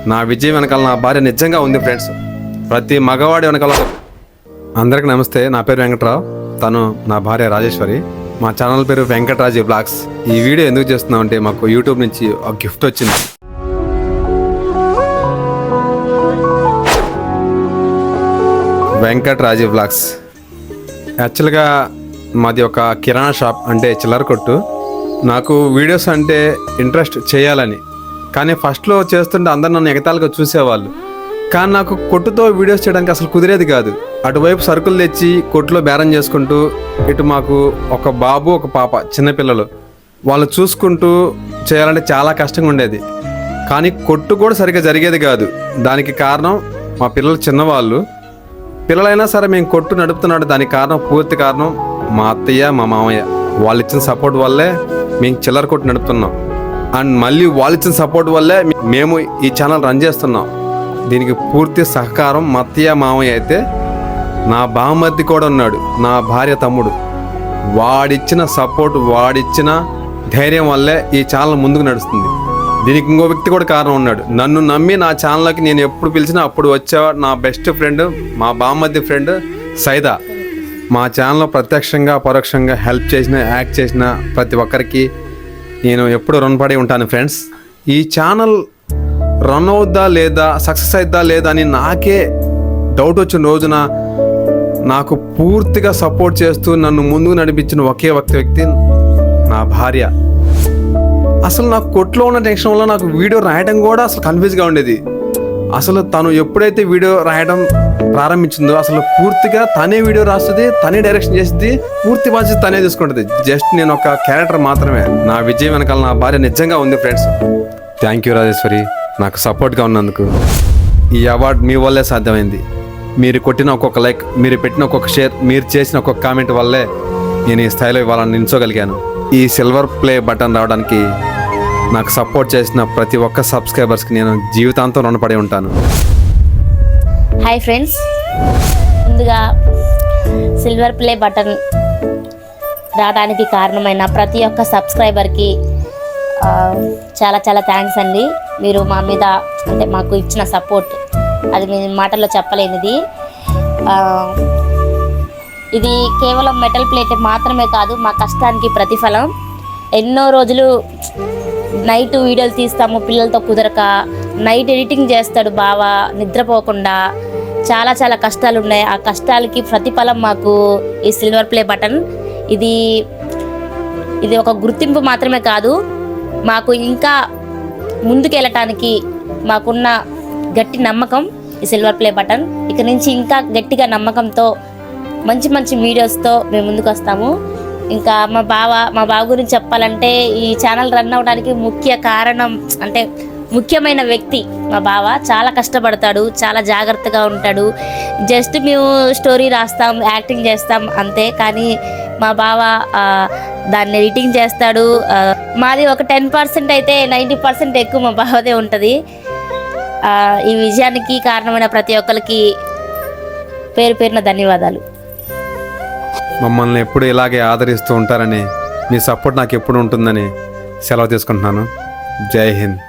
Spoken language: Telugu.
నా విజయం వెనకాల నా భార్య నిజంగా ఉంది ఫ్రెండ్స్. ప్రతి మగవాడి వెనకాల. అందరికీ నమస్తే, నా పేరు వెంకట్రావు, తను నా భార్య రాజేశ్వరి. మా ఛానల్ పేరు వెంకట్రాజీ బ్లాగ్స్. ఈ వీడియో ఎందుకు చేస్తున్నాం అంటే మాకు యూట్యూబ్ నుంచి ఒక గిఫ్ట్ వచ్చింది. వెంకట్రాజీ బ్లాగ్స్ యాక్చువల్గా మాది ఒక కిరాణా షాప్, అంటే చిల్లర కొట్టు. నాకు వీడియోస్ అంటే ఇంట్రెస్ట్ చేయాలని, కానీ ఫస్ట్లో చేస్తుంటే అందరు నన్ను ఎగతాళిగా చూసేవాళ్ళు. కానీ నాకు కొట్టుతో వీడియోస్ చేయడానికి అసలు కుదిరేది కాదు. అటువైపు సరుకులు తెచ్చి కొట్టులో బేరం చేసుకుంటూ, ఇటు మాకు ఒక బాబు ఒక పాప చిన్నపిల్లలు, వాళ్ళు చూసుకుంటూ చేయాలంటే చాలా కష్టంగా ఉండేది. కానీ కొట్టు కూడా సరిగ్గా జరిగేది కాదు. దానికి కారణం మా పిల్లలు చిన్నవాళ్ళు. పిల్లలైనా సరే మేము కొట్టు నడుపుతున్నాడు. దానికి కారణం, పూర్తి కారణం మా అత్తయ్య మా మామయ్య. వాళ్ళు ఇచ్చిన సపోర్ట్ వల్లే మేము చిల్లర కొట్టు నడుపుతున్నాం. అండ్ మళ్ళీ వాళ్ళు ఇచ్చిన సపోర్ట్ వల్లే మేము ఈ ఛానల్ రన్ చేస్తున్నాం. దీనికి పూర్తి సహకారం మా అత్తయ్య మామయ్య. అయితే నా బామ్మర్ది కూడా ఉన్నాడు, నా భార్య తమ్ముడు. వాడిచ్చిన సపోర్ట్, వాడిచ్చిన ధైర్యం వల్లే ఈ ఛానల్ ముందుకు నడుస్తుంది. దీనికి ఇంకో వ్యక్తి కూడా కారణం ఉన్నాడు. నన్ను నమ్మి నా ఛానల్కి నేను ఎప్పుడు పిలిచినా అప్పుడు వచ్చేవాడు నా బెస్ట్ ఫ్రెండ్, మా బామ్మర్ది ఫ్రెండ్ సైదా. మా ఛానల్లో ప్రత్యక్షంగా పరోక్షంగా హెల్ప్ చేసిన, యాక్ట్ చేసిన ప్రతి ఒక్కరికి నేను ఎప్పుడు రుణపడి ఉంటాను ఫ్రెండ్స్. ఈ ఛానల్ రన్ అవుద్దా లేదా, సక్సెస్ అవుద్దా లేదా అని నాకే డౌట్ వచ్చిన రోజున నాకు పూర్తిగా సపోర్ట్ చేస్తూ నన్ను ముందుకు నడిపించిన ఒకే వ్యక్తి నా భార్య. అసలు నాకు కొట్లో ఉన్న టెన్షన్ వల్ల నాకు వీడియో రాయడం కూడా అసలు కన్ఫ్యూజ్గా ఉండేది. అసలు తను ఎప్పుడైతే వీడియో రాయడం ప్రారంభించిందో అసలు పూర్తిగా తనే వీడియో రాస్తుంది, తనే డైరెక్షన్ చేస్తుంది, పూర్తి బాధ్యత తనే తీసుకుంటుంది. జస్ట్ నేను ఒక క్యారెక్టర్ మాత్రమే. నా విజయం వెనకాల నా భార్య నిజంగా ఉంది ఫ్రెండ్స్. థ్యాంక్ యూ రాజేశ్వరి, నాకు సపోర్ట్గా ఉన్నందుకు. ఈ అవార్డు మీ వల్లే సాధ్యమైంది. మీరు కొట్టిన ఒక్కొక్క లైక్, మీరు పెట్టిన ఒక్కొక్క షేర్, మీరు చేసిన ఒక్కొక్క కామెంట్ వల్లే నేను ఈ స్థాయిలో ఇవాళ నిల్చోగలిగాను. ఈ సిల్వర్ ప్లే బటన్ రావడానికి నాకు సపోర్ట్ చేసిన ప్రతి ఒక్క సబ్స్క్రైబర్స్కి నేను జీవితాంతం రుణపడి ఉంటాను. హాయ్ ఫ్రెండ్స్, ముందుగా సిల్వర్ ప్లే బటన్ రావడానికి కారణమైన ప్రతి ఒక్క సబ్స్క్రైబర్కి చాలా చాలా థ్యాంక్స్ అండి. మీరు మా మీద అంటే మాకు ఇచ్చిన సపోర్ట్ అది మీ మాటల్లో చెప్పలేనిది. ఇది కేవలం మెటల్ ప్లేట్ మాత్రమే కాదు, మా కష్టానికి ప్రతిఫలం. ఎన్నో రోజులు నైట్ వీడియోలు తీస్తాము, పిల్లలతో కుదరక నైట్ ఎడిటింగ్ చేస్తాడు బావ నిద్రపోకుండా. చాలా చాలా కష్టాలు ఉన్నాయి. ఆ కష్టాలకి ప్రతిఫలం మాకు ఈ సిల్వర్ ప్లే బటన్. ఇది ఒక గుర్తింపు మాత్రమే కాదు, మాకు ఇంకా ముందుకు వెళ్ళటానికి మాకున్న గట్టి నమ్మకం ఈ సిల్వర్ ప్లే బటన్. ఇక నుంచి ఇంకా గట్టిగా నమ్మకంతో మంచి మంచి వీడియోస్తో మేము ముందుకు వస్తాము. ఇంకా మా బావ గురించి చెప్పాలంటే ఈ ఛానల్ రన్ అవ్వడానికి ముఖ్య కారణం, అంటే ముఖ్యమైన వ్యక్తి మా బావ. చాలా కష్టపడతాడు, చాలా జాగ్రత్తగా ఉంటాడు. జస్ట్ మేము స్టోరీ రాస్తాం, యాక్టింగ్ చేస్తాం అంతే, కానీ మా బావ దాన్ని ఎడిటింగ్ చేస్తాడు. మాది ఒక 10% అయితే 90% ఎక్కువ మా బావదే ఉంటుంది. ఈ విజయానికి కారణమైన ప్రతి ఒక్కరికి పేరు పేరున ధన్యవాదాలు. మమ్మల్ని ఎప్పుడు ఇలాగే ఆదరిస్తూ ఉంటారని, మీ సపోర్ట్ నాకు ఎప్పుడు ఉంటుందని సెలవు తీసుకుంటున్నాను. జై హింద్.